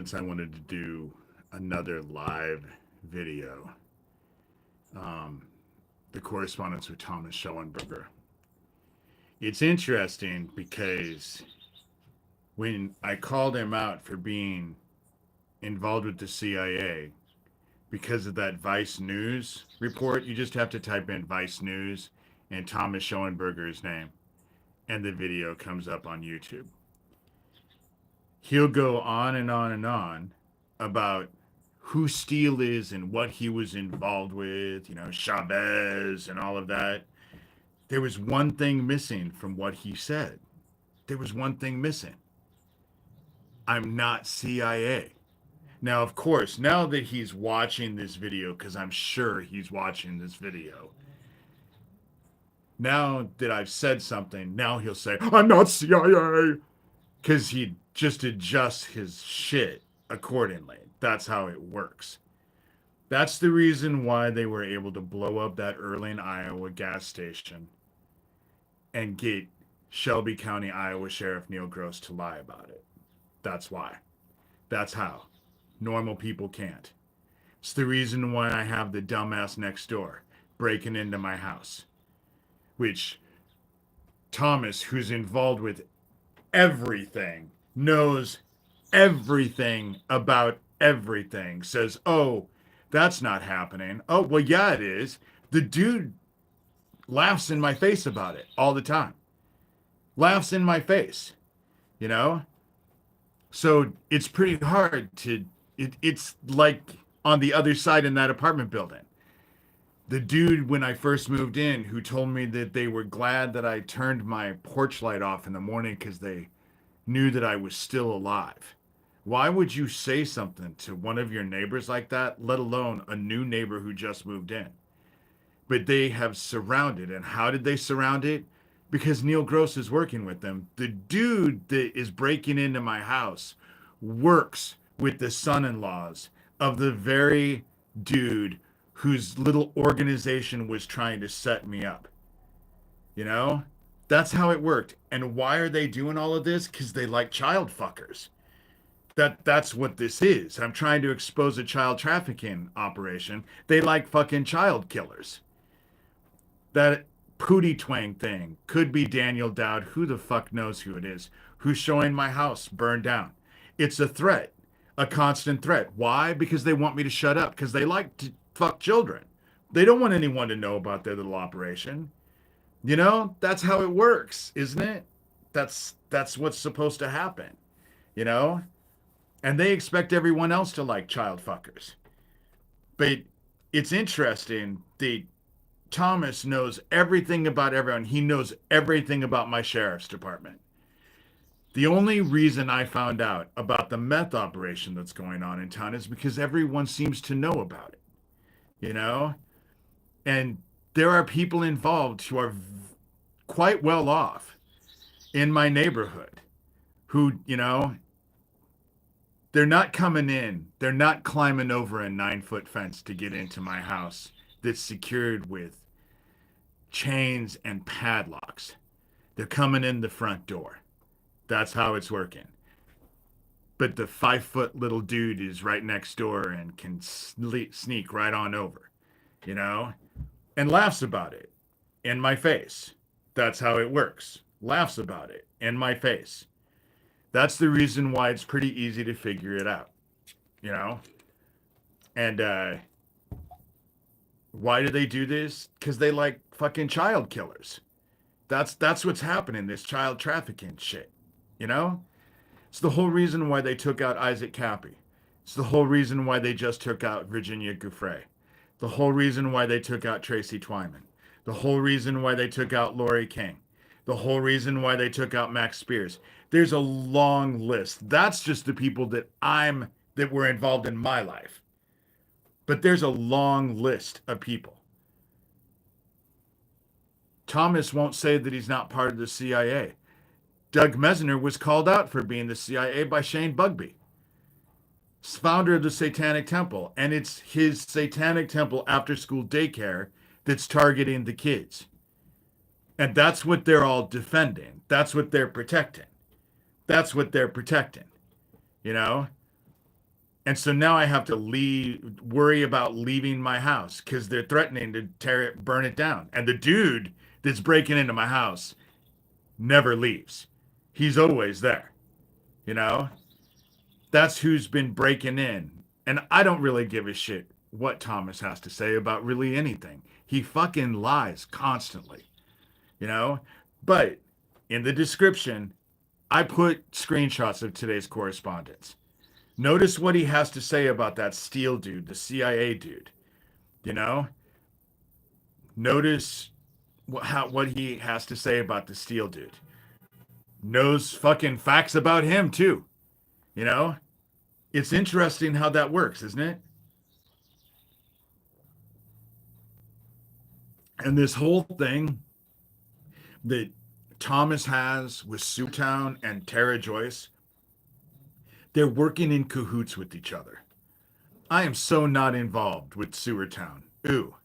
I wanted to do another live video, um, the correspondence with Thomas Schoenberger. It's interesting because when I called him out for being involved with the CIA because of that Vice News report, you just have to type in Vice News and Thomas Schoenberger's name, and the video comes up on YouTube. He'll go on and on and on about who Steele is and what he was involved with, Chavez and all of that. There was one thing missing from what he said. There was one thing missing. I'm not CIA. Now, of course, now that he's watching this video, because I'm sure he's watching this video, now that I've said something, now he'll say, I'm not CIA, because he just adjusts his shit accordingly. That's how it works. That's the reason why they were able to blow up that Earling, Iowa gas station and get Shelby County, Iowa Sheriff Neil Gross to lie about it. That's why. That's how. Normal people can't. It's the reason why I have the dumbass next door breaking into my house, which Thomas, who's involved with everything, knows everything about everything, says, oh, that's not happening. Oh, well, yeah, it is. The dude laughs in my face about it all the time. Laughs in my face, you know? So it's pretty hard to, it's like on the other side in that apartment building. The dude, when I first moved in, who told me that they were glad that I turned my porch light off in the morning because they knew that I was still alive. Why would you say something to one of your neighbors like that, let alone a new neighbor who just moved in? But they have surrounded. And how did they surround it? Because Neil Gross is working with them. The dude that is breaking into my house works with the son-in-laws of the very dude whose little organization was trying to set me up. You know? That's how it worked. And why are they doing all of this? Because they like child fuckers. That's what this is. I'm trying to expose a child trafficking operation. They like fucking child killers. That Pootie Twang thing could be Daniel Dowd. Who the fuck knows who it is? Who's showing my house burned down? It's a threat, a constant threat. Why? Because they want me to shut up. Because they like to fuck children. They don't want anyone to know about their little operation. You know, that's how it works, isn't it? That's what's supposed to happen, you know? And they expect everyone else to like child fuckers. But it's interesting that Thomas knows everything about everyone. He knows everything about my sheriff's department. The only reason I found out about the meth operation that's going on in town is because everyone seems to know about it, you know? And there are people involved who are quite well off in my neighborhood who, they're not coming in. They're not climbing over a 9-foot fence to get into my house that's secured with chains and padlocks. They're coming in the front door. That's how it's working. But the 5-foot little dude is right next door and can sneak right on over, and laughs about it in my face. That's how it works. Laughs about it in my face. That's the reason why it's pretty easy to figure it out, And why do they do this? Because they like fucking child killers. That's what's happening, this child trafficking shit, It's the whole reason why they took out Isaac Cappy. It's the whole reason why they just took out Virginia Giuffre. The whole reason why they took out Tracy Twyman. The whole reason why they took out Lori King. The whole reason why they took out Max Spears. There's a long list. That's just the people that were involved in my life. But there's a long list of people. Thomas won't say that he's not part of the CIA. Doug Mesner was called out for being the CIA by Shane Bugbee, founder of the Satanic Temple, and it's his Satanic Temple after-school daycare that's targeting the kids. And that's what they're all defending. That's what they're protecting. That's what they're protecting, And so now I have to worry about leaving my house because they're threatening to burn it down. And the dude that's breaking into my house never leaves. He's always there, you know? That's who's been breaking in. And I don't really give a shit what Thomas has to say about really anything. He fucking lies constantly, you know? But in the description, I put screenshots of today's correspondence. Notice what he has to say about that Steele dude, the CIA dude, you know? Notice what he has to say about the Steele dude. Knows fucking facts about him too, you know? It's interesting how that works, isn't it? And this whole thing that Thomas has with Suetown and Tara Joyce, they're working in cahoots with each other. I am so not involved with Sewertown. Ooh,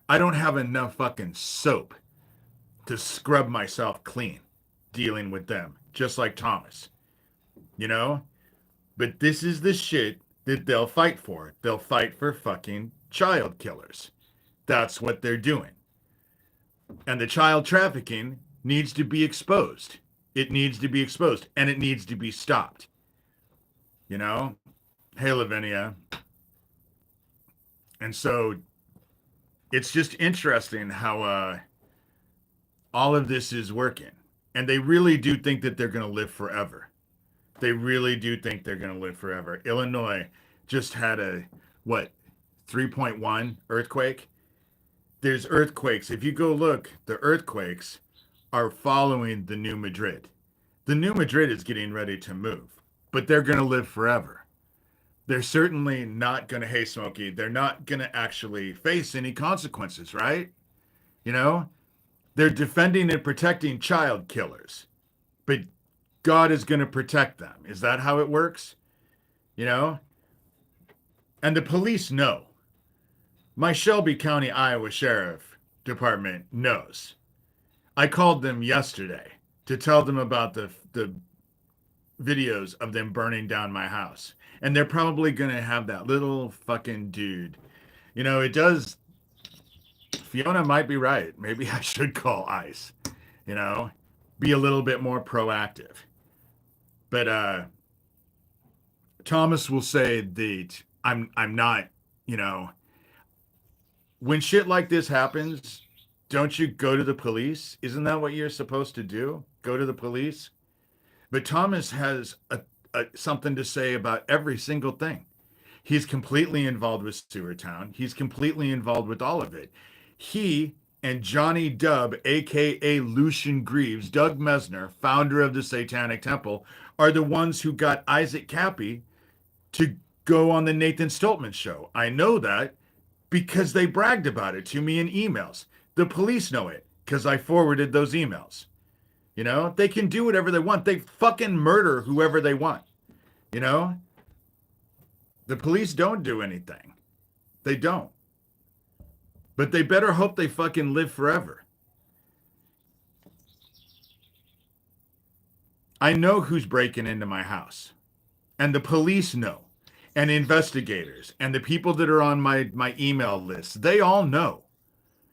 I don't have enough fucking soap to scrub myself clean dealing with them, just like Thomas, you know? But this is the shit that they'll fight for. They'll fight for fucking child killers. That's what they're doing. And the child trafficking needs to be exposed. It needs to be exposed and it needs to be stopped. You know? Hey, Lavinia. And so it's just interesting how all of this is working. And they really do think that they're going to live forever. They really do think they're going to live forever. Illinois just had a, what, 3.1 earthquake? There's earthquakes. If you go look, the earthquakes are following the New Madrid. The New Madrid is getting ready to move, but they're going to live forever. They're certainly not going to, hey, Smokey, they're not going to actually face any consequences, right? You know, they're defending and protecting child killers, but God is going to protect them. Is that how it works? You know? And the police know. My Shelby County, Iowa Sheriff Department knows. I called them yesterday to tell them about the videos of them burning down my house. And they're probably going to have that little fucking dude. You know, it does. Fiona might be right. Maybe I should call ICE, you know, be a little bit more proactive. But Thomas will say that I'm not, you know, when shit like this happens, don't you go to the police? Isn't that what you're supposed to do? Go to the police? But Thomas has something to say about every single thing. He's completely involved with Sewertown. He's completely involved with all of it. He and Johnny Dubb, aka Lucian Greaves, Doug Mesner, founder of the Satanic Temple, are the ones who got Isaac Cappy to go on the Nathan Stoltman show. I know that because they bragged about it to me in emails. The police know it because I forwarded those emails. You know, they can do whatever they want. They fucking murder whoever they want. You know, the police don't do anything. They don't. But they better hope they fucking live forever. I know who's breaking into my house. And the police know. And investigators. And the people that are on my email list. They all know.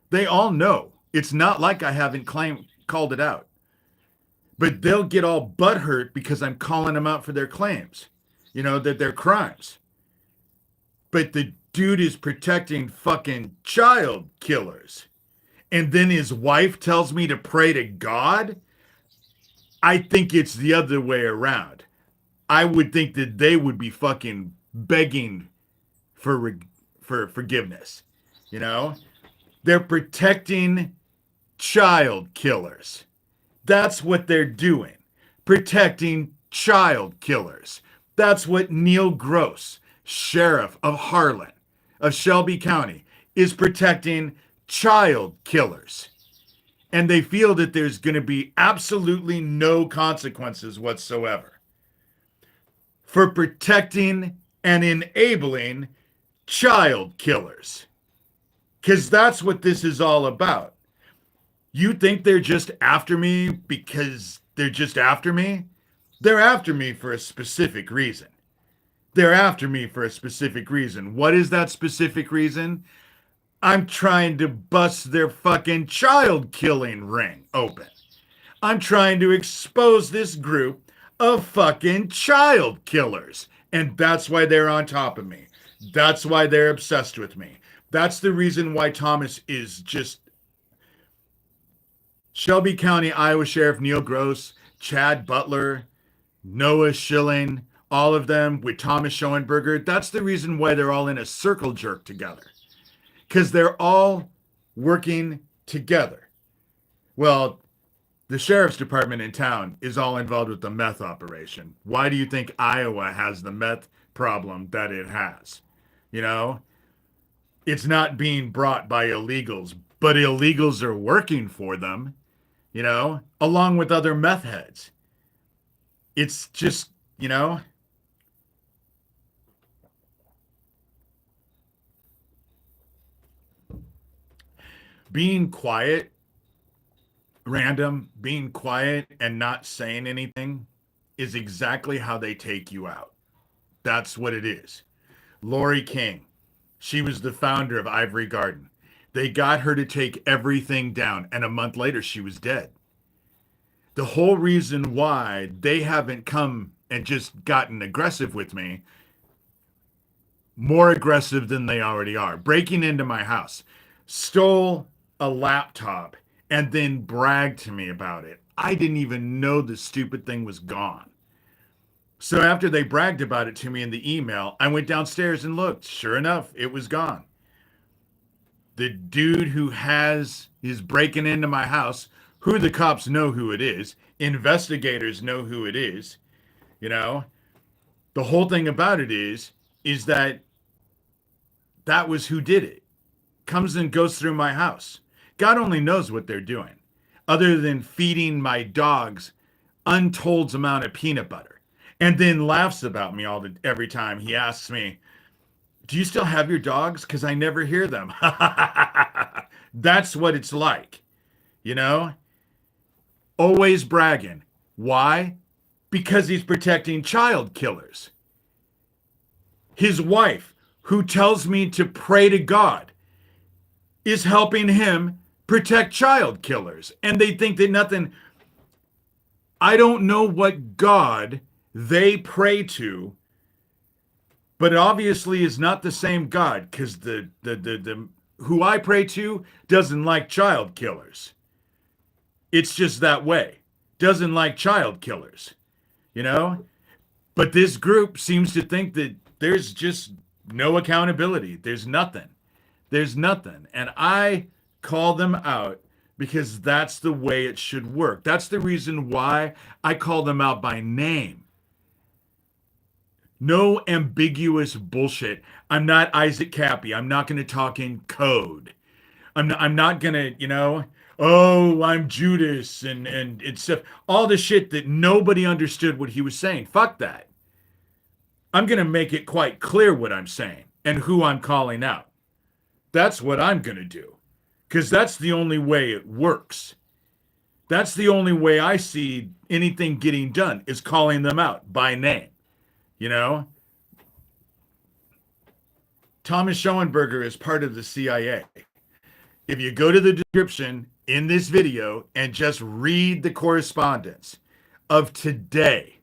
They all know. It's not like I haven't called it out. But they'll get all butthurt because I'm calling them out for their claims. You know, that they're crimes. But the dude is protecting fucking child killers. And then his wife tells me to pray to God? I think it's the other way around. I would think that they would be fucking begging for forgiveness. You know? They're protecting child killers. That's what they're doing. Protecting child killers. That's what Neil Gross, sheriff of Harlan, of Shelby County, is protecting child killers. And they feel that there's going to be absolutely no consequences whatsoever for protecting and enabling child killers. Because that's what this is all about. You think they're just after me because they're just after me? They're after me for a specific reason. They're after me for a specific reason. What is that specific reason? I'm trying to bust their fucking child killing ring open. I'm trying to expose this group of fucking child killers. And that's why they're on top of me. That's why they're obsessed with me. That's the reason why Thomas is just Shelby County, Iowa Sheriff Neil Gross, Chad Butler, Noah Schilling, all of them with Thomas Schoenberger. That's the reason why they're all in a circle jerk together. Because they're all working together. Well, the sheriff's department in town is all involved with the meth operation. Why do you think Iowa has the meth problem that it has? You know, it's not being brought by illegals, but illegals are working for them, along with other meth heads. It's just, being quiet, being quiet and not saying anything is exactly how they take you out. That's what it is. Lori King, she was the founder of Ivory Garden. They got her to take everything down, and a month later, she was dead. The whole reason why they haven't come and just gotten aggressive with me, more aggressive than they already are, breaking into my house, stole a laptop, and then bragged to me about it. I didn't even know the stupid thing was gone. So after they bragged about it to me in the email, I went downstairs and looked. Sure enough, it was gone. The dude who is breaking into my house, who the cops know who it is, investigators know who it is, the whole thing about it is that was who did it. Comes and goes through my house. God only knows what they're doing, other than feeding my dogs untold amount of peanut butter, and then laughs about me every time he asks me, "Do you still have your dogs? Because I never hear them." That's what it's like, Always bragging. Why? Because he's protecting child killers. His wife, who tells me to pray to God, is helping him protect child killers. And they think that nothing. I don't know what God they pray to, but it obviously is not the same God, because the who I pray to doesn't like child killers. It's just that way. Doesn't like child killers, But this group seems to think that there's just no accountability. There's nothing. And I call them out because that's the way it should work. That's the reason why I call them out by name. No ambiguous bullshit. I'm not Isaac Cappy. I'm not going to talk in code. I'm not going to, oh, I'm Judas and it's all the shit that nobody understood what he was saying. Fuck that. I'm going to make it quite clear what I'm saying and who I'm calling out. That's what I'm going to do, because that's the only way it works. That's the only way I see anything getting done, is calling them out by name. Thomas Schoenberger is part of the CIA. If you go to the description in this video and just read the correspondence of today,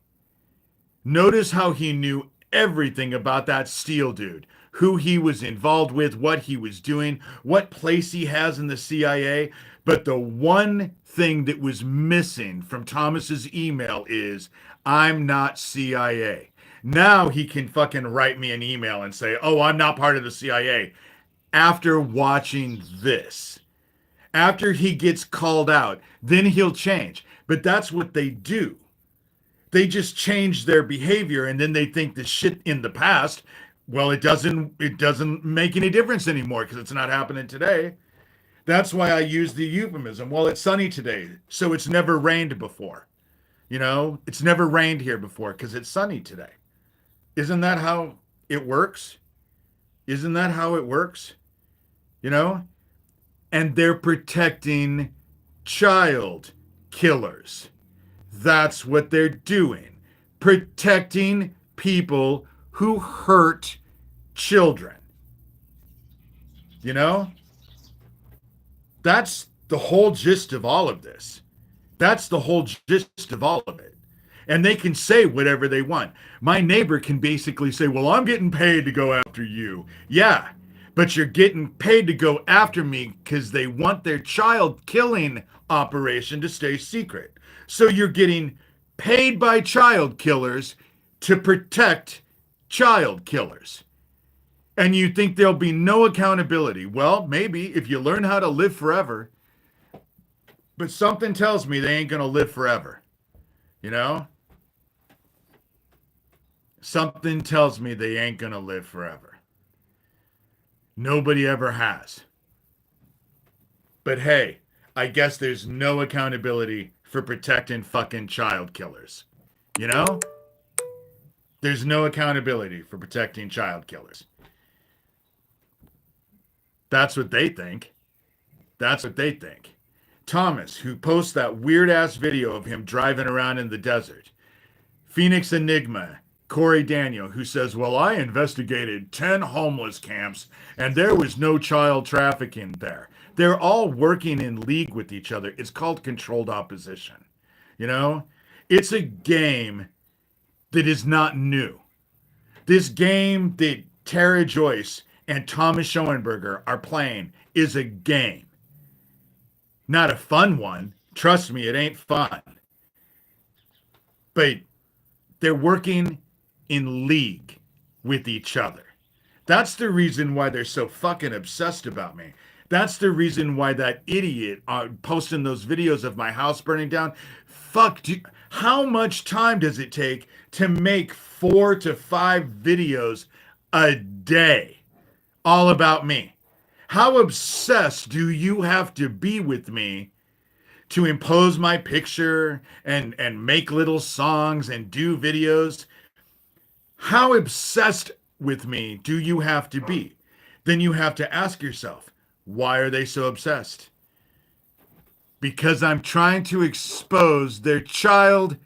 notice how he knew everything about that Steele dude, who he was involved with, what he was doing, what place he has in the CIA. But the one thing that was missing from Thomas's email is, I'm not CIA. Now he can fucking write me an email and say, oh, I'm not part of the CIA. After watching this, after he gets called out, then he'll change. But that's what they do. They just change their behavior, and then they think the shit in the past, well, it doesn't make any difference anymore because it's not happening today. That's why I use the euphemism. Well, it's sunny today, so it's never rained before. It's never rained here before because it's sunny today. Isn't that how it works? Isn't that how it works? And they're protecting child killers. That's what they're doing. Protecting people who hurt children. You know? That's the whole gist of all of this. That's the whole gist of all of it. And they can say whatever they want. My neighbor can basically say, well, I'm getting paid to go after you. Yeah, but you're getting paid to go after me because they want their child killing operation to stay secret. So you're getting paid by child killers to protect child killers. And you think there'll be no accountability. Well, maybe if you learn how to live forever. But something tells me they ain't going to live forever. You know? Something tells me they ain't going to live forever. Nobody ever has. But hey, I guess there's no accountability for protecting fucking child killers. You know? There's no accountability for protecting child killers. That's what they think. That's what they think. Thomas, who posts that weird-ass video of him driving around in the desert. Phoenix Enigma, Corey Daniel, who says, well, I investigated 10 homeless camps, and there was no child trafficking there. They're all working in league with each other. It's called controlled opposition. You know? It's a game that is not new. This game that Tara Joyce and Thomas Schoenberger are playing is a game. Not a fun one. Trust me, it ain't fun. But they're working in league with each other. That's the reason why they're so fucking obsessed about me. That's the reason why that idiot posting those videos of my house burning down. How much time does it take to make 4 to 5 videos a day all about me? How obsessed do you have to be with me to impose my picture and make little songs and do videos? How obsessed with me do you have to be? Then you have to ask yourself, why are they so obsessed? Because I'm trying to expose their child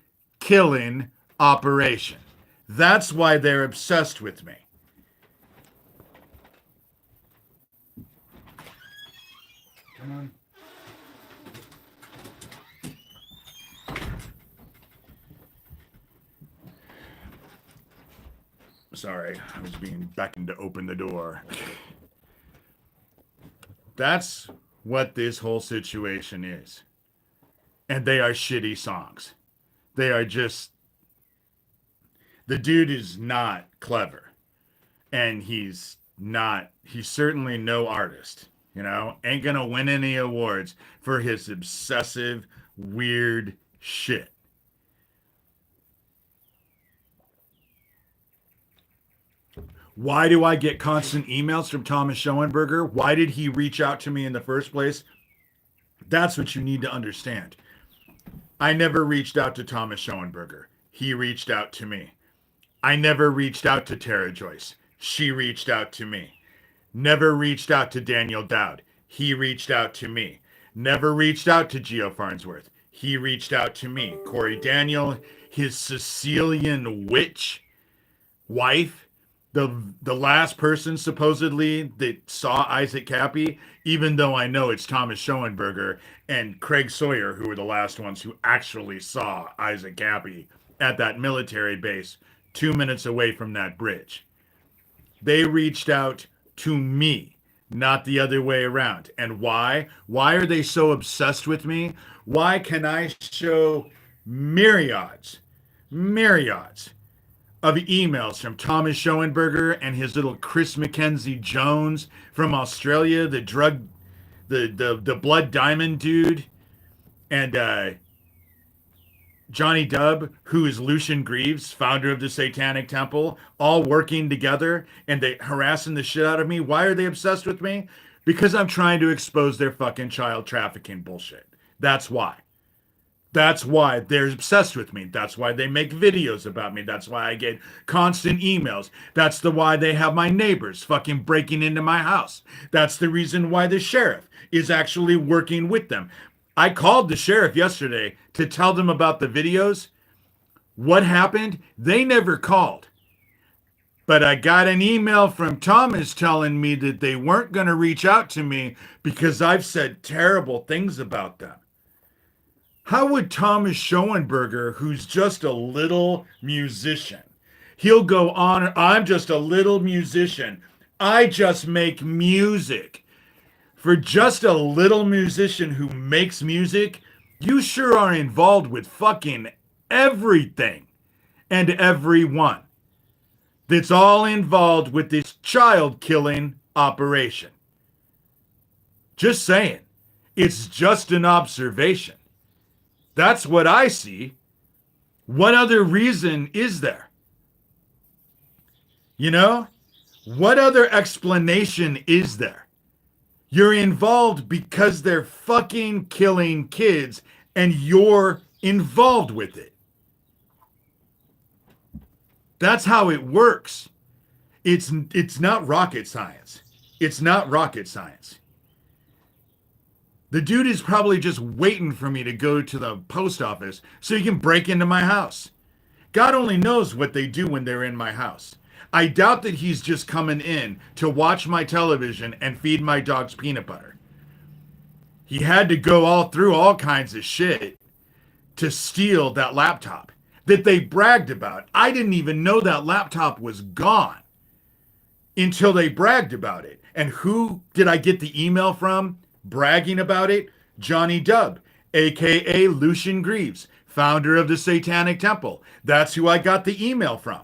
killing operation. That's why they're obsessed with me. Come on. Sorry, I was being beckoned to open the door. That's what this whole situation is. And they are shitty songs. They are just... The dude is not clever. And he's certainly no artist. You know, ain't gonna win any awards for his obsessive, weird shit. Why do I get constant emails from Thomas Schoenberger? Why did he reach out to me in the first place? That's what you need to understand. I never reached out to Thomas Schoenberger. He reached out to me. I never reached out to Tara Joyce. She reached out to me. Never reached out to Daniel Dowd. He reached out to me. Never reached out to Geo Farnsworth. He reached out to me. Corey Daniel, his Sicilian witch wife, the last person supposedly that saw Isaac Cappy, even though I know it's Thomas Schoenberger and Craig Sawyer who were the last ones who actually saw Isaac Cappy at that military base 2 minutes away from that bridge. They reached out to me, not the other way around. And why? Why are they so obsessed with me? Why can I show myriads of emails from Thomas Schoenberger and his little Chris Mackenzie Jones from Australia, the Blood Diamond dude, and Johnny Dubb, who is Lucian Greaves, founder of the Satanic Temple, all working together and they harassing the shit out of me. Why are they obsessed with me? Because I'm trying to expose their fucking child trafficking bullshit. That's why. That's why they're obsessed with me. That's why they make videos about me. That's why I get constant emails. That's why they have my neighbors fucking breaking into my house. That's the reason why the sheriff is actually working with them. I called the sheriff yesterday to tell them about the videos. What happened? They never called. But I got an email from Thomas telling me that they weren't going to reach out to me because I've said terrible things about them. How would Thomas Schoenberger, who's just a little musician, he'll go on, I'm just a little musician. I just make music. For just a little musician who makes music, you sure are involved with fucking everything and everyone that's all involved with this child killing operation. Just saying. It's just an observation. That's what I see. What other reason is there? You know? What other explanation is there? You're involved because they're fucking killing kids and you're involved with it. That's how it works. It's not rocket science. It's not rocket science. The dude is probably just waiting for me to go to the post office so he can break into my house. God only knows what they do when they're in my house. I doubt that he's just coming in to watch my television and feed my dogs peanut butter. He had to go all through all kinds of shit to steal that laptop that they bragged about. I didn't even know that laptop was gone until they bragged about it. And who did I get the email from bragging about it? Johnny Dubb, aka Lucian Greaves, founder of the Satanic Temple. That's who I got the email from.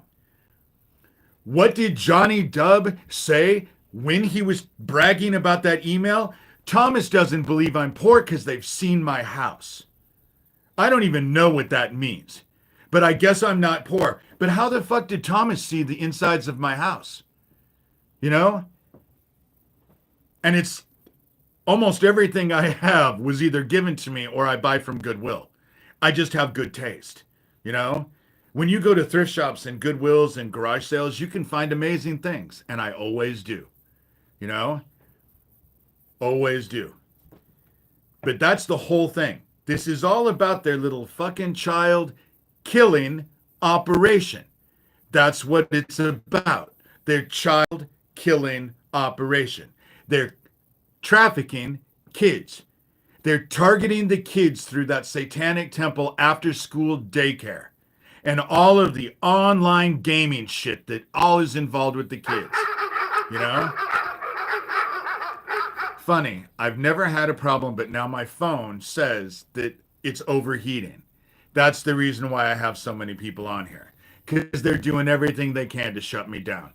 What did Johnny Dubb say when he was bragging about that email? Thomas doesn't believe I'm poor because they've seen my house. I don't even know what that means. But I guess I'm not poor. But how the fuck did Thomas see the insides of my house? You know? And it's almost everything I have was either given to me or I buy from Goodwill. I just have good taste. You know? When you go to thrift shops and Goodwills and garage sales, you can find amazing things. And I always do. You know? Always do. But that's the whole thing. This is all about their little fucking child killing operation. That's what it's about. Their child killing operation. They're trafficking kids. They're targeting the kids through that Satanic Temple after school daycare and all of the online gaming shit that all is involved with the kids. You know? Funny, I've never had a problem, but now my phone says that it's overheating. That's the reason why I have so many people on here. Because they're doing everything they can to shut me down.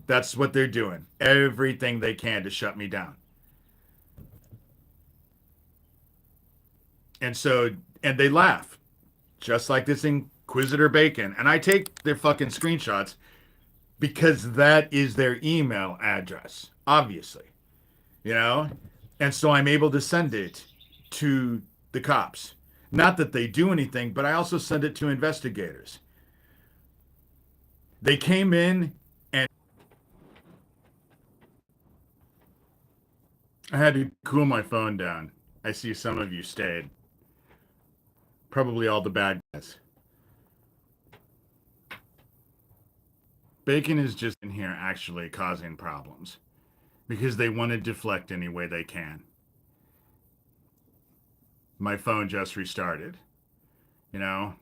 That's what they're doing. Everything they can to shut me down. And they laugh. Just like this Inquisitor Bacon. And I take their fucking screenshots because that is their email address. Obviously. You know? And so I'm able to send it to the cops. Not that they do anything, but I also send it to investigators. They came in and I had to cool my phone down. I see some of you stayed. Probably all the bad guys. Bacon is just in here actually causing problems because they want to deflect any way they can. My phone just restarted, you know?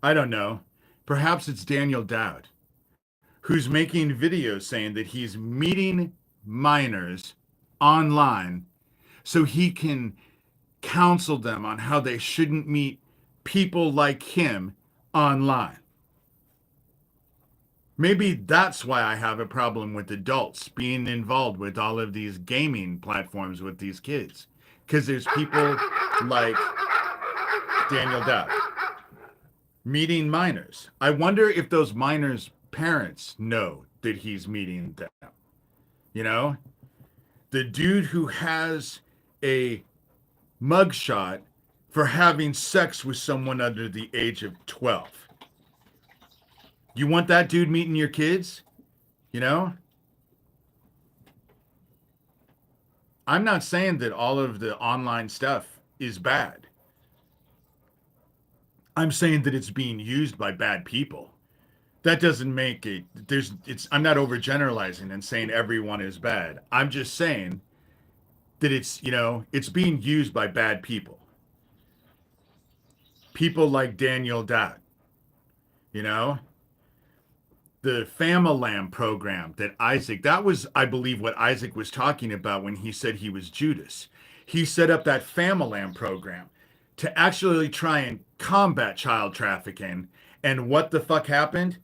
I don't know. Perhaps it's Daniel Dowd, who's making videos saying that he's meeting minors online so he can counsel them on how they shouldn't meet people like him online. Maybe that's why I have a problem with adults being involved with all of these gaming platforms with these kids. Because there's people like Daniel Dowd meeting minors. I wonder if those minors' parents know that he's meeting them. You know? The dude who has a mugshot for having sex with someone under the age of 12. You want that dude meeting your kids? You know? I'm not saying that all of the online stuff is bad. I'm saying that it's being used by bad people. That doesn't make it, I'm not overgeneralizing and saying everyone is bad. I'm just saying that it's being used by bad people. People like Daniel Dowd, you know, the Famalam program that was, I believe, what Isaac was talking about when he said he was Judas. He set up that Famalam program to actually try and combat child trafficking. And what the fuck happened?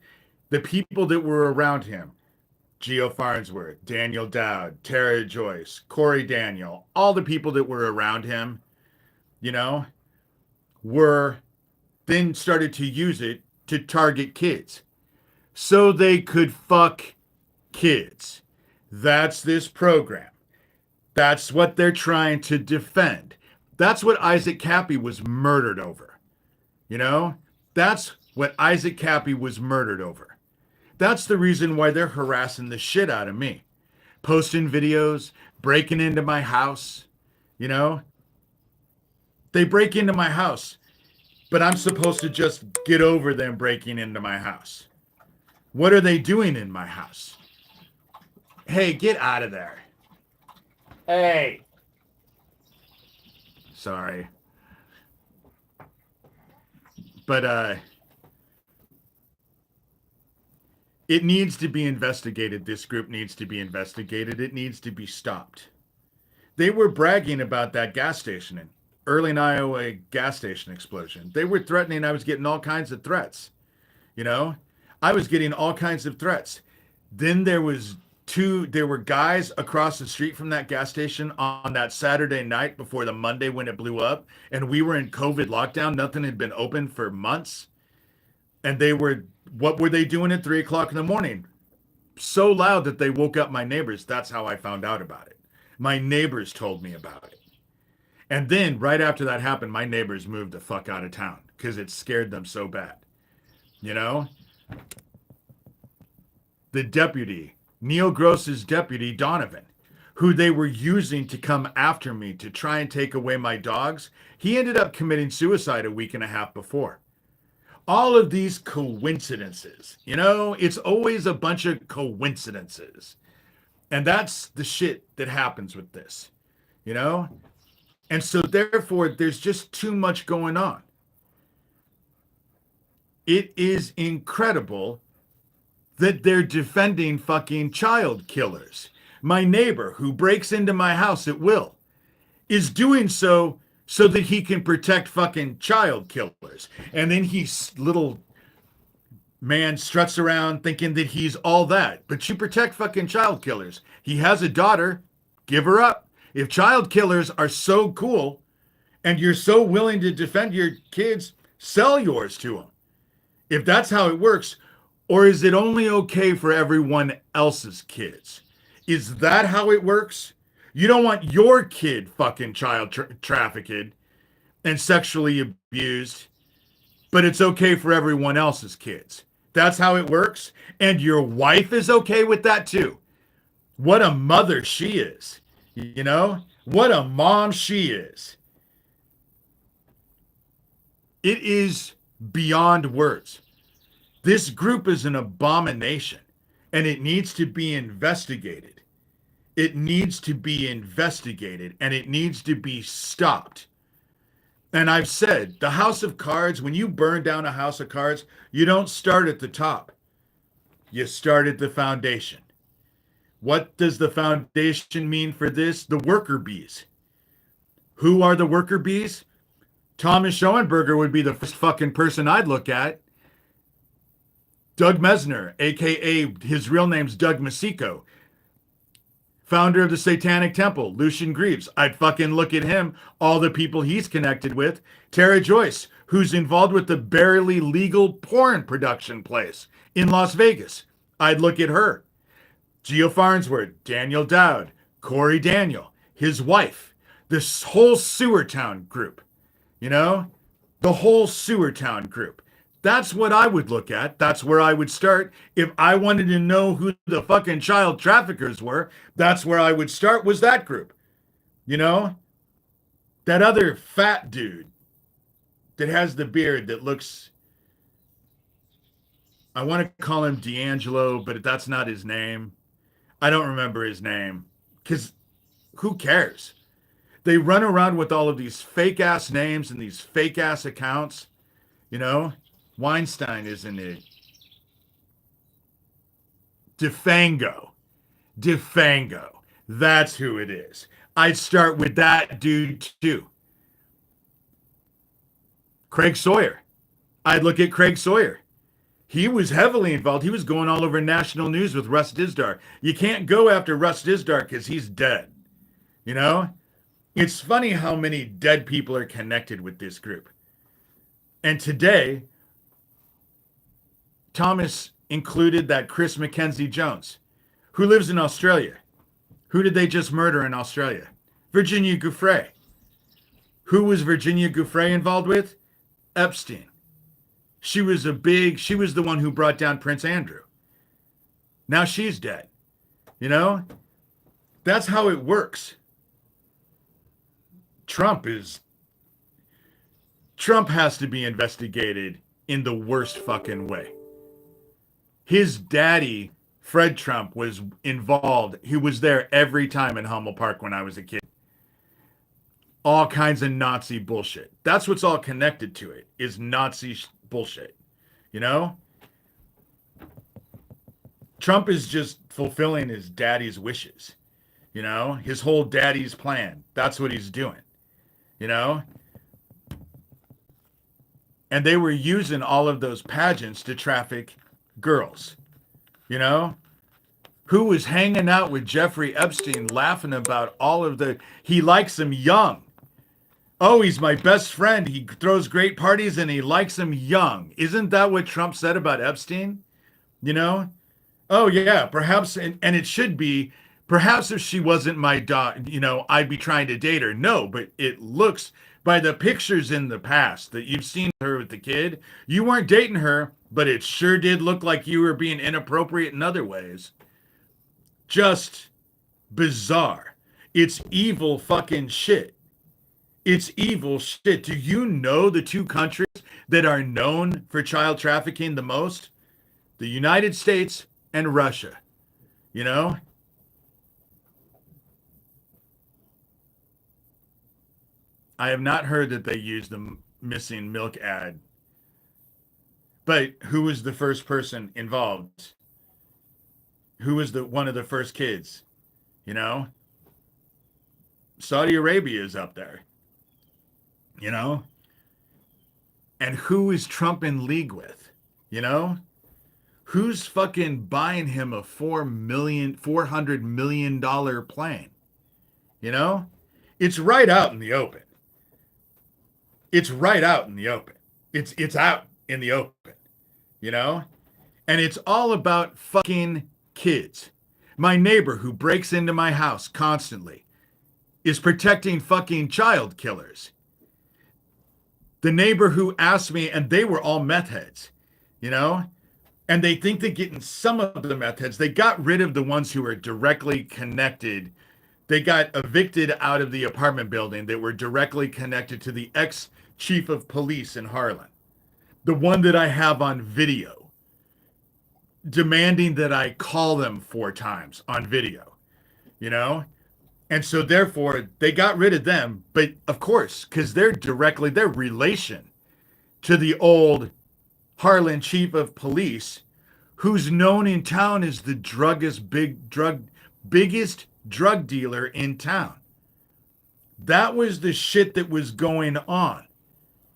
The people that were around him, Geo Farnsworth, Daniel Dowd, Tara Joyce, Corey Daniel, all the people that were around him, you know, were then started to use it to target kids so they could fuck kids. That's this program. That's what they're trying to defend. That's what Isaac Cappy was murdered over. You know, that's what Isaac Cappy was murdered over. That's the reason why they're harassing the shit out of me. Posting videos, breaking into my house, you know? They break into my house, but I'm supposed to just get over them breaking into my house. What are they doing in my house? Hey, get out of there. Hey. Sorry. But it needs to be investigated. This group needs to be investigated. It needs to be stopped. They were bragging about that gas station in Early Iowa gas station explosion. They were threatening. I was getting all kinds of threats. You know, I was getting all kinds of threats. Then there were guys across the street from that gas station on that Saturday night before the Monday when it blew up. And we were in COVID lockdown. Nothing had been open for months. And what were they doing at 3:00 in the morning? So loud that they woke up my neighbors. That's how I found out about it. My neighbors told me about it. And then right after that happened, my neighbors moved the fuck out of town because it scared them so bad. You know? The deputy, Neil Gross's deputy, Donovan, who they were using to come after me to try and take away my dogs, he ended up committing suicide a week and a half before. All of these coincidences, you know, it's always a bunch of coincidences. And that's the shit that happens with this, you know? And so therefore, there's just too much going on. It is incredible that they're defending fucking child killers. My neighbor who breaks into my house at will is doing so that he can protect fucking child killers. And then little man struts around thinking that he's all that. But you protect fucking child killers. He has a daughter. Give her up. If child killers are so cool and you're so willing to defend your kids, sell yours to them. If that's how it works, or is it only okay for everyone else's kids? Is that how it works? You don't want your kid fucking child trafficked and sexually abused, but it's okay for everyone else's kids. That's how it works. And your wife is okay with that too. What a mother she is. You know, what a mom she is. It is beyond words. This group is an abomination and it needs to be investigated. It needs to be investigated and it needs to be stopped. And I've said, the house of cards, when you burn down a house of cards, you don't start at the top. You start at the foundation. What does the foundation mean for this? The worker bees. Who are the worker bees? Thomas Schoenberger would be the first fucking person I'd look at. Doug Mesner, a.k.a. his real name's Doug Masico, founder of the Satanic Temple, Lucian Greaves. I'd fucking look at him, all the people he's connected with. Tara Joyce, who's involved with the barely legal porn production place in Las Vegas. I'd look at her. Geo Farnsworth, Daniel Dowd, Corey Daniel, his wife, this whole Sewer Town group, you know, the whole Sewer Town group. That's what I would look at. That's where I would start. If I wanted to know who the fucking child traffickers were, that's where I would start, was that group. You know, that other fat dude that has the beard that looks, I want to call him D'Angelo, but that's not his name. I don't remember his name because who cares? They run around with all of these fake ass names and these fake ass accounts. You know, Weinstein, isn't it? DeFango. DeFango. That's who it is. I'd start with that dude too. Craig Sawyer. I'd look at Craig Sawyer. He was heavily involved. He was going all over national news with Russ Dizdar. You can't go after Russ Dizdar because he's dead. You know? It's funny how many dead people are connected with this group. And today, Thomas included that Chris Mackenzie Jones, who lives in Australia. Who did they just murder in Australia? Virginia Giuffre. Who was Virginia Giuffre involved with? Epstein. She was the one who brought down Prince Andrew. Now she's dead. You know? That's how it works. Trump has to be investigated in the worst fucking way. His daddy, Fred Trump, was involved. He was there every time in Hummel Park when I was a kid. All kinds of Nazi bullshit. That's what's all connected to it, is Nazi bullshit. You know? Trump is just fulfilling his daddy's wishes. You know? His whole daddy's plan. That's what he's doing. You know? And they were using all of those pageants to traffic girls. You know? Who was hanging out with Jeffrey Epstein laughing about all of he likes him young. Oh, he's my best friend. He throws great parties and he likes him young. Isn't that what Trump said about Epstein? You know? Oh, yeah, perhaps, and it should be, perhaps if she wasn't my daughter, you know, I'd be trying to date her. No, but it looks, by the pictures in the past that you've seen her with the kid, you weren't dating her, but it sure did look like you were being inappropriate in other ways. Just bizarre. It's evil fucking shit. It's evil shit. Do you know the two countries that are known for child trafficking the most? The United States and Russia. You know? I have not heard that they used the missing milk ad. But who was the first person involved? Who was one of the first kids? You know? Saudi Arabia is up there. You know? And who is Trump in league with? You know? Who's fucking buying him a $400 million plane? You know? It's right out in the open. It's right out in the open. It's out in the open. You know? And it's all about fucking kids. My neighbor who breaks into my house constantly is protecting fucking child killers. The neighbor who asked me, and they were all meth heads, you know? And they think they're getting some of the meth heads. They got rid of the ones who were directly connected. They got evicted out of the apartment building that were directly connected to the ex-chief of police in Harlan. The one that I have on video, demanding that I call them 4 times on video, you know? And so therefore they got rid of them, but of course, because they're relation to the old Harlan chief of police, who's known in town as the biggest drug dealer in town. That was the shit that was going on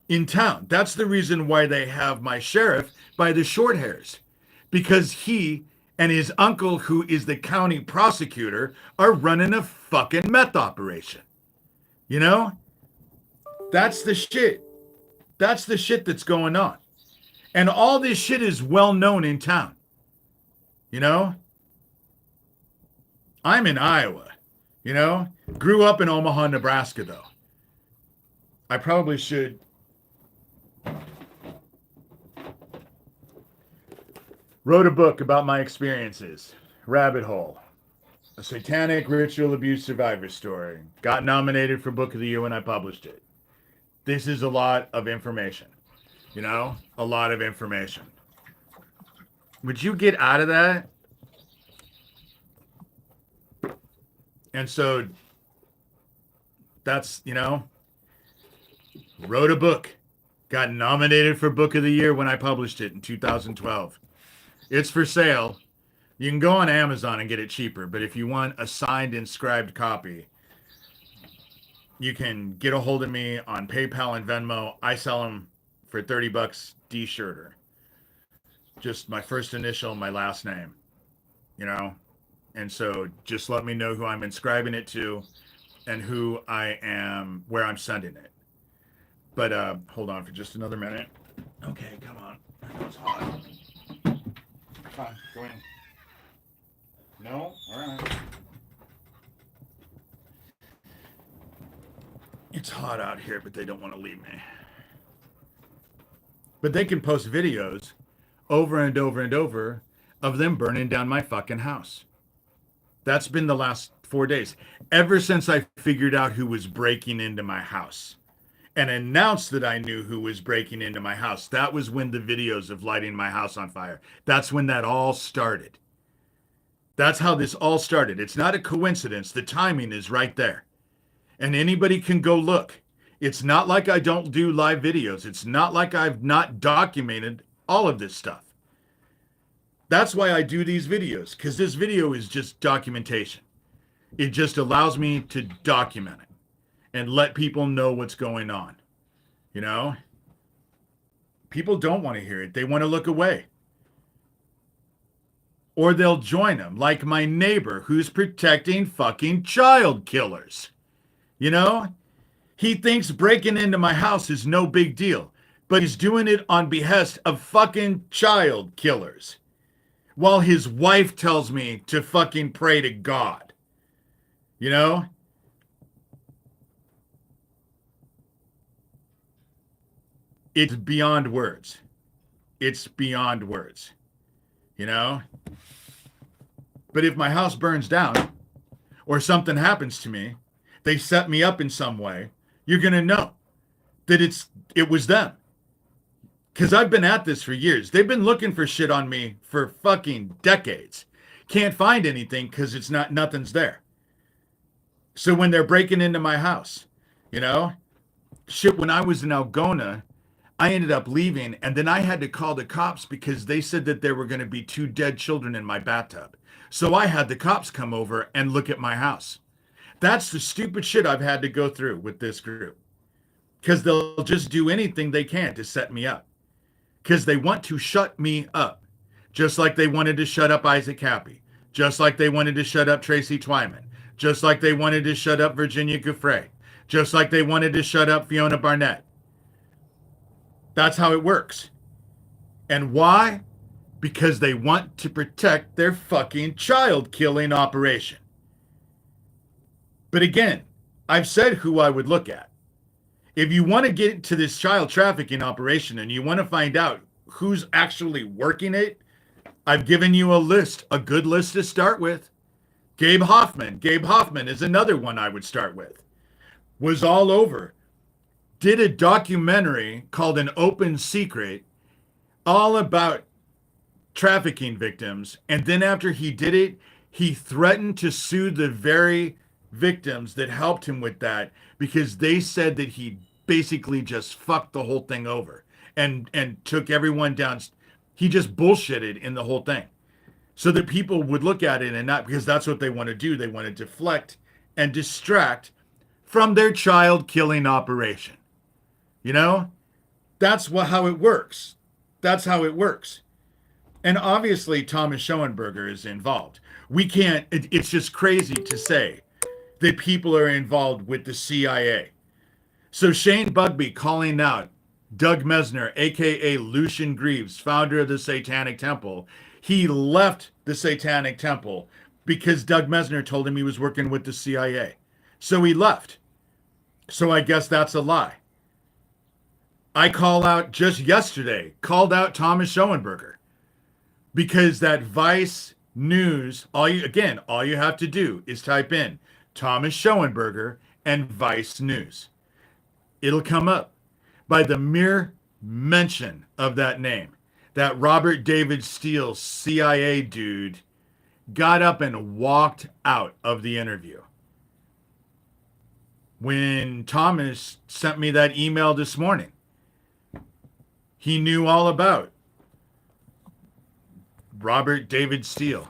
in town. That's the reason why they have my sheriff by the short hairs, because he and his uncle, who is the county prosecutor, are running a fucking meth operation. You know? That's the shit. That's the shit that's going on. And all this shit is well known in town. You know? I'm in Iowa. You know? Grew up in Omaha, Nebraska, though. I probably should. Wrote a book about my experiences. Rabbit Hole. A satanic ritual abuse survivor story. Got nominated for Book of the Year when I published it. This is a lot of information. You know, a lot of information. Would you get out of that? And so that's, wrote a book, got nominated for Book of the Year when I published it in 2012. It's for sale. You can go on Amazon and get it cheaper, but if you want a signed, inscribed copy, you can get a hold of me on PayPal and Venmo. I sell them for $30, D Shurter. Just my first initial, my last name, And so just let me know who I'm inscribing it to and who I am, where I'm sending it. But hold on for just another minute. Okay, come on. I know it's hot. Come on, go in. No? All right. It's hot out here, but they don't want to leave me. But they can post videos over and over and over of them burning down my fucking house. That's been the last 4 days. Ever since I figured out who was breaking into my house and announced that I knew who was breaking into my house, that was when the videos of lighting my house on fire, that's when that all started. That's how this all started. It's not a coincidence. The timing is right there. And anybody can go look. It's not like I don't do live videos. It's not like I've not documented all of this stuff. That's why I do these videos, because this video is just documentation. It just allows me to document it and let people know what's going on. People don't want to hear it. They want to look away. Or they'll join them, like my neighbor who's protecting fucking child killers. He thinks breaking into my house is no big deal, but he's doing it on behest of fucking child killers. While his wife tells me to fucking pray to God. It's beyond words. It's beyond words. But if my house burns down or something happens to me, they set me up in some way, you're going to know that it was them. Because I've been at this for years. They've been looking for shit on me for fucking decades. Can't find anything because nothing's there. So when they're breaking into my house, shit, when I was in Algona, I ended up leaving and then I had to call the cops because they said that there were going to be 2 dead children in my bathtub. So I had the cops come over and look at my house. That's the stupid shit I've had to go through with this group. Because they'll just do anything they can to set me up. Because they want to shut me up. Just like they wanted to shut up Isaac Happy. Just like they wanted to shut up Tracy Twyman. Just like they wanted to shut up Virginia Giuffre. Just like they wanted to shut up Fiona Barnett. That's how it works. And why? Because they want to protect their fucking child killing operation. But again, I've said who I would look at. If you want to get to this child trafficking operation and you want to find out who's actually working it, I've given you a list, a good list to start with. Gabe Hoffman. Gabe Hoffman is another one I would start with. Was all over. Did a documentary called An Open Secret all about trafficking victims. And then after he did it, he threatened to sue the very victims that helped him with that because they said that he basically just fucked the whole thing over and took everyone down. He just bullshitted in the whole thing so that people would look at it and not, because that's what they want to do. They want to deflect and distract from their child killing operation. That's how it works. That's how it works. And obviously Thomas Schoenberger is involved. It's just crazy to say that people are involved with the CIA. So Shane Bugbee calling out Doug Mesner, aka Lucian Greaves, founder of the Satanic Temple. He left the Satanic Temple because Doug Mesner told him he was working with the CIA. So he left. So I guess that's a lie. I just yesterday, called out Thomas Schoenberger because that Vice News, all you have to do is type in Thomas Schoenberger and Vice News. It'll come up. by the mere mention of that name. That Robert David Steele CIA dude got up and walked out of the interview. When Thomas sent me that email this morning, he knew all about Robert David Steele.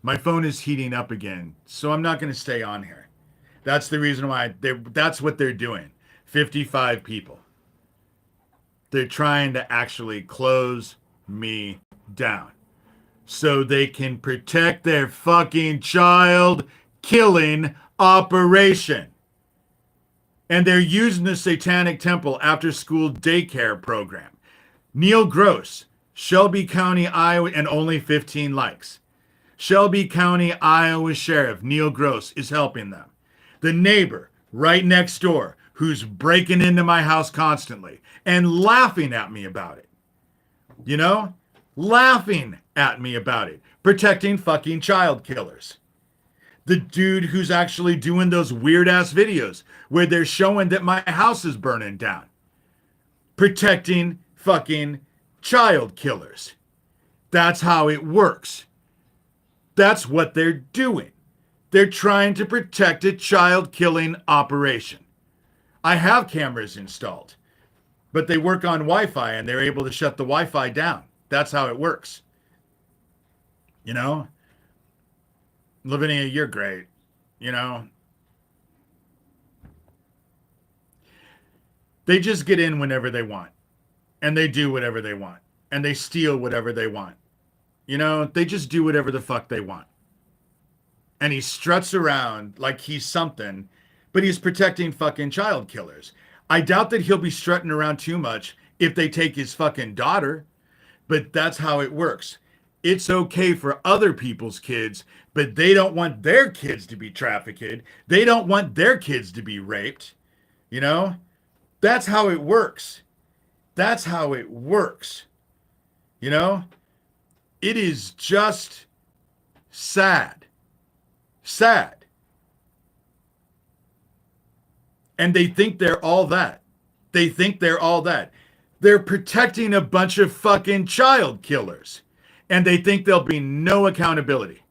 My phone is heating up again, so I'm not going to stay on here. That's the reason why that's what they're doing. 55 people. They're trying to actually close me down so they can protect their fucking child killing operation. And they're using the Satanic Temple after school daycare program. Neil Gross, Shelby County, Iowa, and only 15 likes. Shelby County, Iowa Sheriff Neil Gross is helping them. The neighbor right next door who's breaking into my house constantly and laughing at me about it. You know? Laughing at me about it. Protecting fucking child killers. The dude who's actually doing those weird ass videos where they're showing that my house is burning down. Protecting fucking child killers. That's how it works. That's what they're doing. They're trying to protect a child killing operation. I have cameras installed, but they work on Wi-Fi and they're able to shut the Wi-Fi down. That's how it works. You know? Lavinia, you're great. You know? They just get in whenever they want. And they do whatever they want. And they steal whatever they want. You know? They just do whatever the fuck they want. And he struts around like he's something, but he's protecting fucking child killers. I doubt that he'll be strutting around too much if they take his fucking daughter, but that's how it works. It's okay for other people's kids, but they don't want their kids to be trafficked. They don't want their kids to be raped. You know? That's how it works. That's how it works. You know? It is just sad. Sad. And they think they're all that. They think they're all that. They're protecting a bunch of fucking child killers. And they think there'll be no accountability.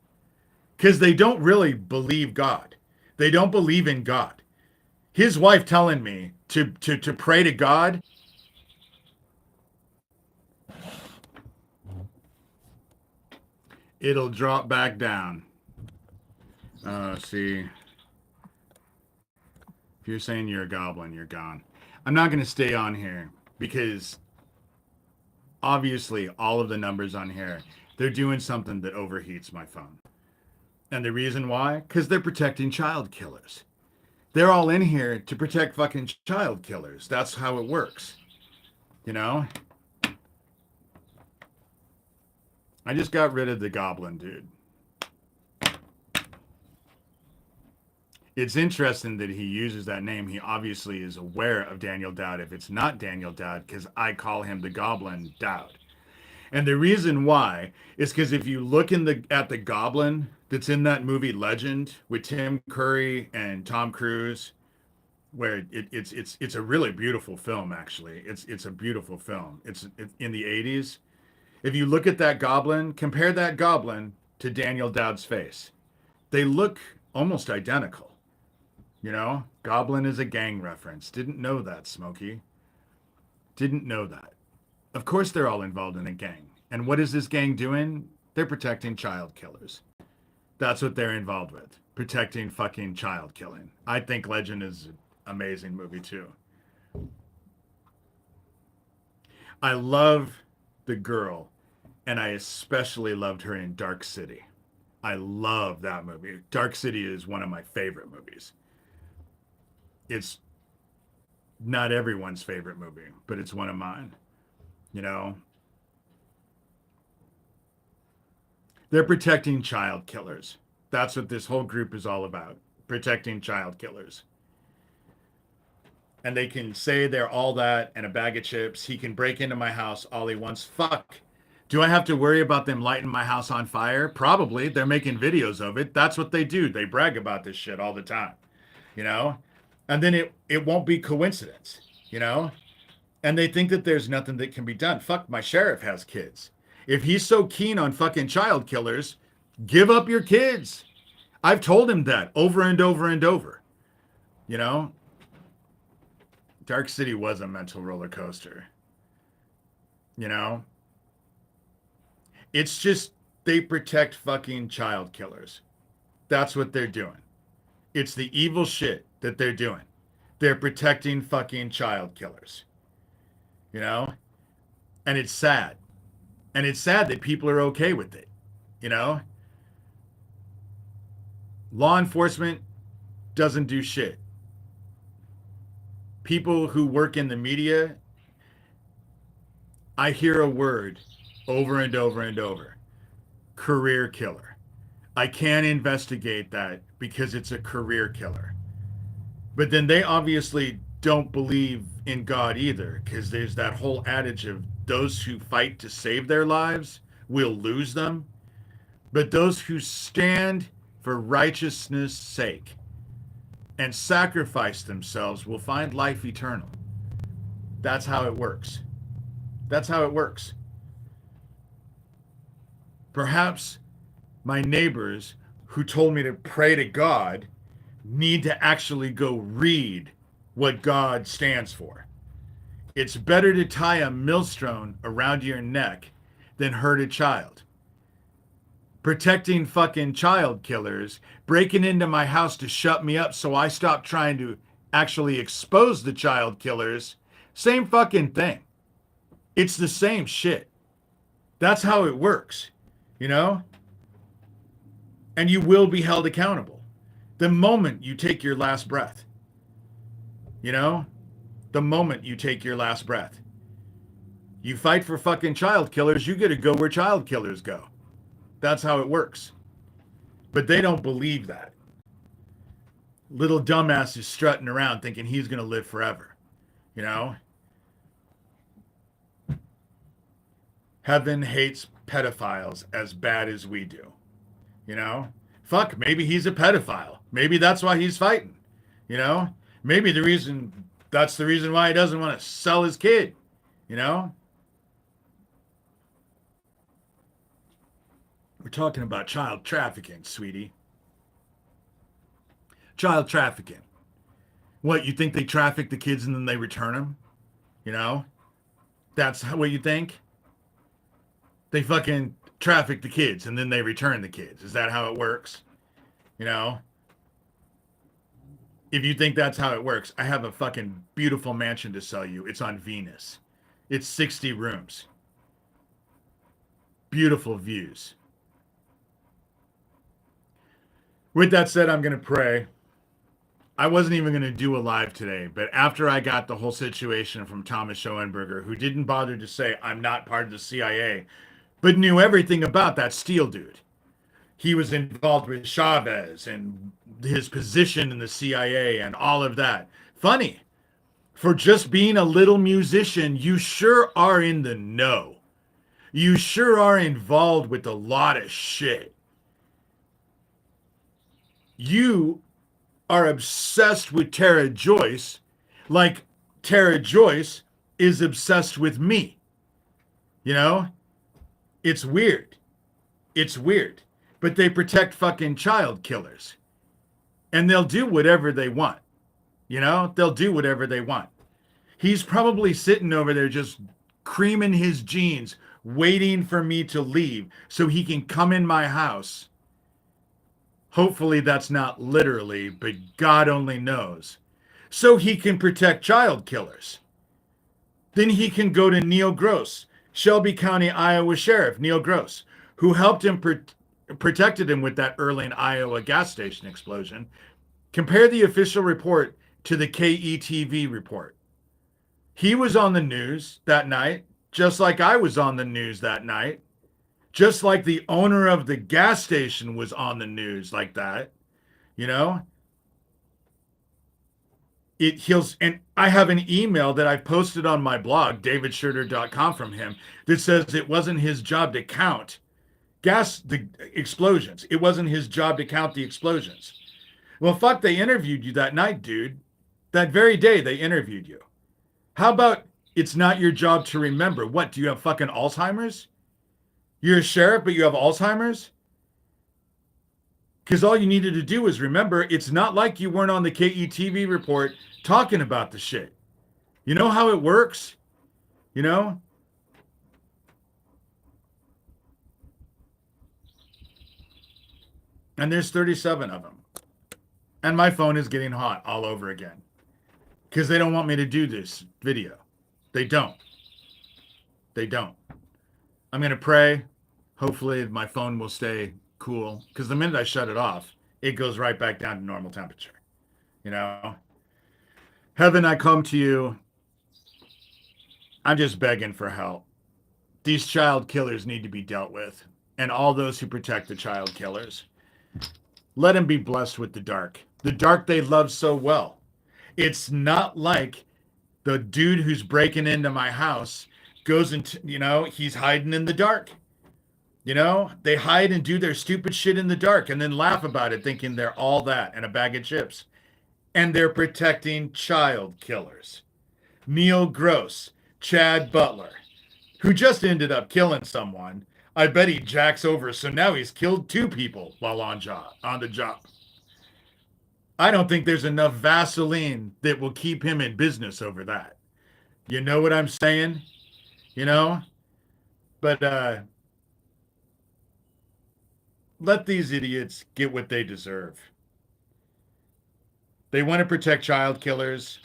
Because they don't really believe God. They don't believe in God. His wife telling me to pray to God. It'll drop back down. See. If you're saying you're a goblin, you're gone. I'm not going to stay on here because obviously all of the numbers on here, they're doing something that overheats my phone. And the reason why? Because they're protecting child killers. They're all in here to protect fucking child killers. That's how it works. You know? I just got rid of the goblin dude. It's interesting that he uses that name. He obviously is aware of Daniel Dowd. If it's not Daniel Dowd, because I call him the Goblin Dowd. And the reason why is because if you look at the Goblin that's in that movie Legend with Tim Curry and Tom Cruise, where it's a really beautiful film. Actually, it's a beautiful film. It's in the 80s. If you look at that Goblin, compare that Goblin to Daniel Dowd's face. They look almost identical. You know, Goblin is a gang reference. Didn't know that, Smokey. Didn't know that. Of course they're all involved in a gang. And what is this gang doing? They're protecting child killers. That's what they're involved with. Protecting fucking child killing. I think Legend is an amazing movie too. I love the girl, and I especially loved her in Dark City. I love that movie. Dark City is one of my favorite movies. It's not everyone's favorite movie, but it's one of mine. You know? They're protecting child killers. That's what this whole group is all about. Protecting child killers. And they can say they're all that and a bag of chips. He can break into my house all he wants. Fuck. Do I have to worry about them lighting my house on fire? Probably. They're making videos of it. That's what they do. They brag about this shit all the time. You know? And then it won't be coincidence, you know? And they think that there's nothing that can be done. Fuck, my sheriff has kids. If he's so keen on fucking child killers, give up your kids. I've told him that over and over and over. You know? Dark City was a mental roller coaster. You know? It's just they protect fucking child killers. That's what they're doing. It's the evil shit that they're doing. They're protecting fucking child killers. You know? And it's sad. And it's sad that people are okay with it. You know? Law enforcement doesn't do shit. People who work in the media, I hear a word over and over and over. Career killer. I can't investigate that because it's a career killer. But then they obviously don't believe in God either, because there's that whole adage of those who fight to save their lives will lose them, but those who stand for righteousness' sake and sacrifice themselves will find life eternal. That's how it works. That's how it works. Perhaps my neighbors who told me to pray to God need to actually go read what God stands for. It's better to tie a millstone around your neck than hurt a child. Protecting fucking child killers, breaking into my house to shut me up so I stop trying to actually expose the child killers, same fucking thing. It's the same shit. That's how it works, you know? And you will be held accountable the moment you take your last breath. You know? The moment you take your last breath. You fight for fucking child killers, you get to go where child killers go. That's how it works. But they don't believe that. Little dumbass is strutting around thinking he's going to live forever. You know? Heaven hates pedophiles as bad as we do. You know? Fuck, maybe he's a pedophile. Maybe that's why he's fighting. You know? Maybe that's the reason why he doesn't want to sell his kid. You know? We're talking about child trafficking, sweetie. Child trafficking. What, you think they traffic the kids and then they return them? You know? That's what you think? They fucking traffic the kids and then they return the kids. Is that how it works? You know? If you think that's how it works, I have a fucking beautiful mansion to sell you. It's on Venus. It's 60 rooms. Beautiful views. With that said, I'm going to pray. I wasn't even going to do a live today, but after I got the whole situation from Thomas Schoenberger, who didn't bother to say, I'm not part of the CIA, but knew everything about that Steele dude. He was involved with Chavez and his position in the CIA and all of that. Funny. For just being a little musician, you sure are in the know. You sure are involved with a lot of shit. You are obsessed with Tara Joyce like Tara Joyce is obsessed with me. You know? It's weird. It's weird. But they protect fucking child killers. And they'll do whatever they want. You know? They'll do whatever they want. He's probably sitting over there just creaming his jeans, waiting for me to leave so he can come in my house. Hopefully that's not literally, but God only knows. So he can protect child killers. Then he can go to Neil Gross, Shelby County, Iowa Sheriff Neil Gross, who helped him, protected him with that Erling, Iowa gas station explosion. Compare the official report to the KETV report. He was on the news that night, just like I was on the news that night. Just like the owner of the gas station was on the news like that, you know? And I have an email that I posted on my blog, davidshurter.com, from him that says it wasn't his job to count the explosions. It wasn't his job to count the explosions. Well, fuck, they interviewed you that night, dude. That very day they interviewed you. How about it's not your job to remember? What, do you have fucking Alzheimer's? You're a sheriff, but you have Alzheimer's? Because all you needed to do was remember it's not like you weren't on the KETV report talking about the shit. You know how it works? You know? And there's 37 of them. And my phone is getting hot all over again. Because they don't want me to do this video. They don't. They don't. I'm going to pray. Hopefully my phone will stay cool. Because the minute I shut it off, it goes right back down to normal temperature. You know? Heaven, I come to you. I'm just begging for help. These child killers need to be dealt with. And all those who protect the child killers. Let them be blessed with the dark they love so well. It's not like the dude who's breaking into my house goes into, he's hiding in the dark. They hide and do their stupid shit in the dark and then laugh about it, thinking they're all that and a bag of chips. And they're protecting child killers. Neil Gross, Chad Butler, who just ended up killing someone. I bet he jacks over, so now he's killed 2 people while on the job. I don't think there's enough Vaseline that will keep him in business over that. You know what I'm saying? But let these idiots get what they deserve. They want to protect child killers.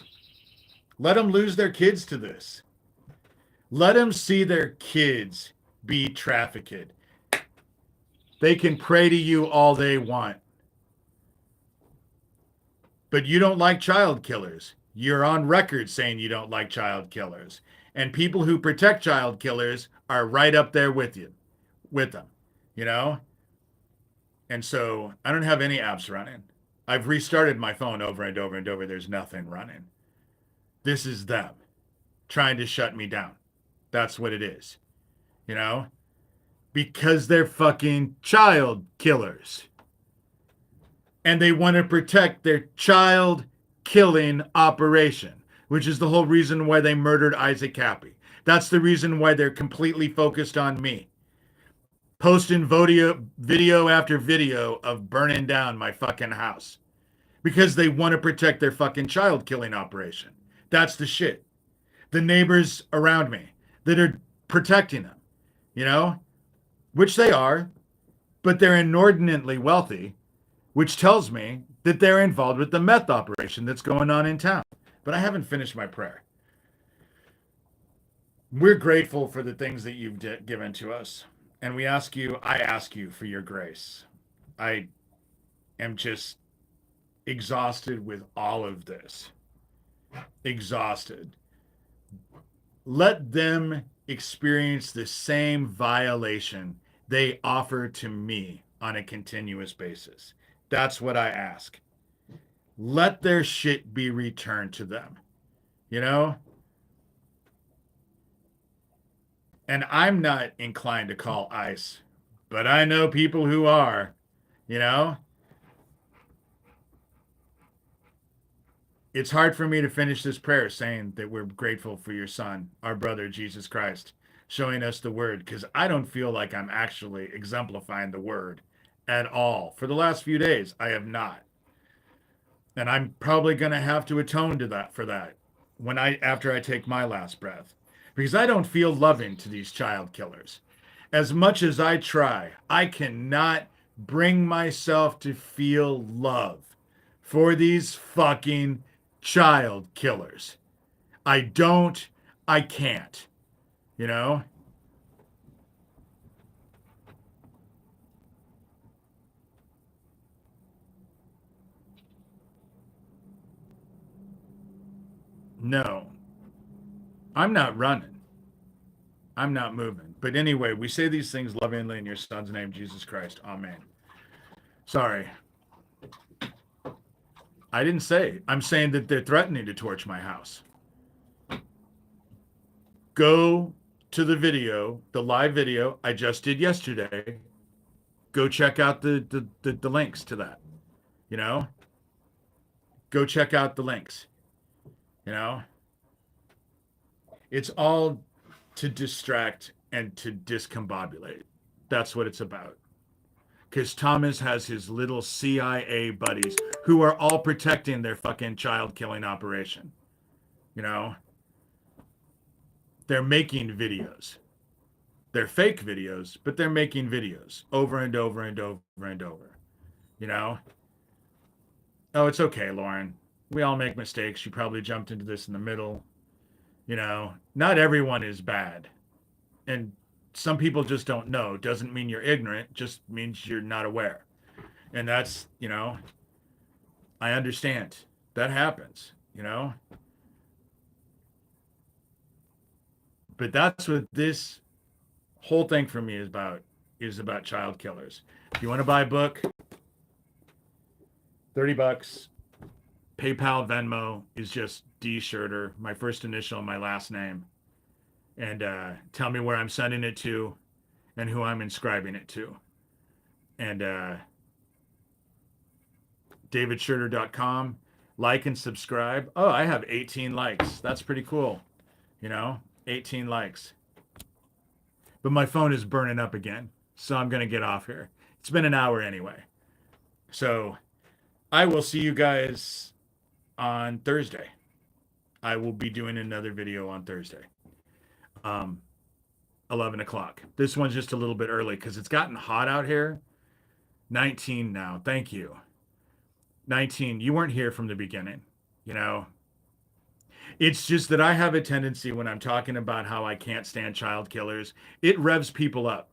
Let them lose their kids to this. Let them see their kids be trafficked. They can pray to you all they want. But you don't like child killers. You're on record saying you don't like child killers. And people who protect child killers are right up there with them, And so I don't have any apps running. I've restarted my phone over and over and over. There's nothing running. This is them trying to shut me down. That's what it is, because they're fucking child killers. And they want to protect their child killing operation, which is the whole reason why they murdered Isaac Cappy. That's the reason why they're completely focused on me. Posting video after video of burning down my fucking house. Because they want to protect their fucking child killing operation. That's the shit. The neighbors around me that are protecting them, which they are, but they're inordinately wealthy, which tells me that they're involved with the meth operation that's going on in town. But I haven't finished my prayer. We're grateful for the things that you've given to us. And I ask you for your grace. I am just exhausted with all of this. Exhausted. Let them experience the same violation they offer to me on a continuous basis. That's what I ask. Let their shit be returned to them. And I'm not inclined to call ICE, but I know people who are, It's hard for me to finish this prayer saying that we're grateful for your son, our brother, Jesus Christ, showing us the word, because I don't feel like I'm actually exemplifying the word at all. For the last few days, I have not. And I'm probably going to have to atone to that for that after I take my last breath, because I don't feel loving to these child killers. As much as I try, I cannot bring myself to feel love for these fucking child killers. I can't, No, I'm not running. I'm not moving. But anyway, we say these things lovingly in your son's name, Jesus Christ. Amen. Sorry. I didn't say. I'm saying that they're threatening to torch my house. Go to the video, the live video I just did yesterday. Go check out the links to that. Go check out the links. You know, it's all to distract and to discombobulate. That's what it's about. Because Thomas has his little CIA buddies who are all protecting their fucking child killing operation. You know, they're making videos. They're fake videos, but they're making videos over and over and over and over. You know, oh, it's okay, Lauren. We all make mistakes. You probably jumped into this in the middle. You know, not everyone is bad. And some people just don't know. Doesn't mean you're ignorant, just means you're not aware. And that's, you know, I understand. That happens, you know? But that's what this whole thing for me is about child killers. If you want to buy a book, $30. PayPal, Venmo is just D Shurter, my first initial, my last name. And tell me where I'm sending it to and who I'm inscribing it to. And davidshurter.com. Like and subscribe. Oh, I have 18 likes. That's pretty cool. You know, 18 likes. But my phone is burning up again. So I'm going to get off here. It's been an hour anyway. So I will see you guys on Thursday. I will be doing another video on Thursday. 11 o'clock. This one's just a little bit early because it's gotten hot out here. 19 now. Thank you. 19. You weren't here from the beginning. You know, it's just that I have a tendency when I'm talking about how I can't stand child killers, it revs people up.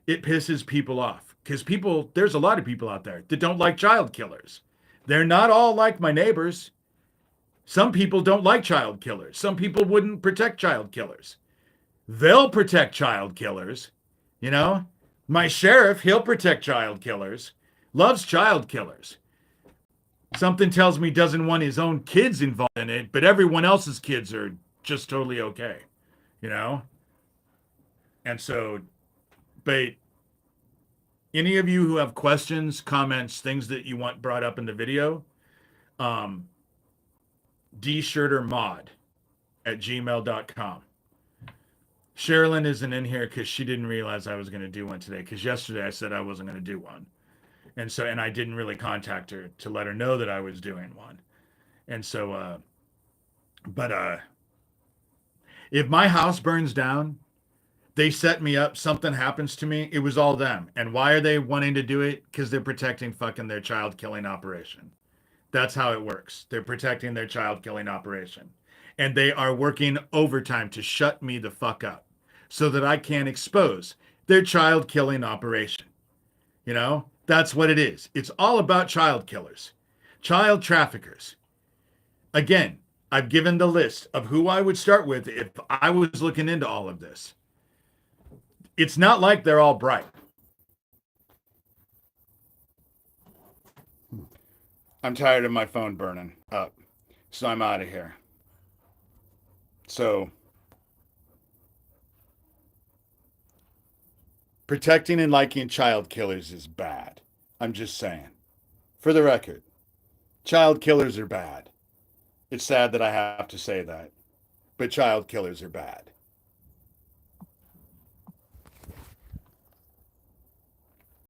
It pisses people off because there's a lot of people out there that don't like child killers. They're not all like my neighbors. Some people don't like child killers. Some people wouldn't protect child killers. They'll protect child killers. You know, my sheriff, he'll protect child killers, loves child killers. Something tells me doesn't want his own kids involved in it, but everyone else's kids are just totally okay, you know? And so, but any of you who have questions, comments, things that you want brought up in the video, dshurtermod@gmail.com. Sherilyn isn't in here because she didn't realize I was going to do one today, because yesterday I said I wasn't going to do one. And I didn't really contact her to let her know that I was doing one. And so, if my house burns down, they set me up, something happens to me, it was all them. And why are they wanting to do it? Because they're protecting fucking their child killing operation. That's how it works. They're protecting their child killing operation. And they are working overtime to shut me the fuck up so that I can't expose their child killing operation. You know? That's what it is. It's all about child killers, child traffickers. Again, I've given the list of who I would start with if I was looking into all of this. It's not like they're all bright. I'm tired of my phone burning up, so I'm out of here. So, protecting and liking child killers is bad. I'm just saying. For the record, child killers are bad. It's sad that I have to say that, but child killers are bad.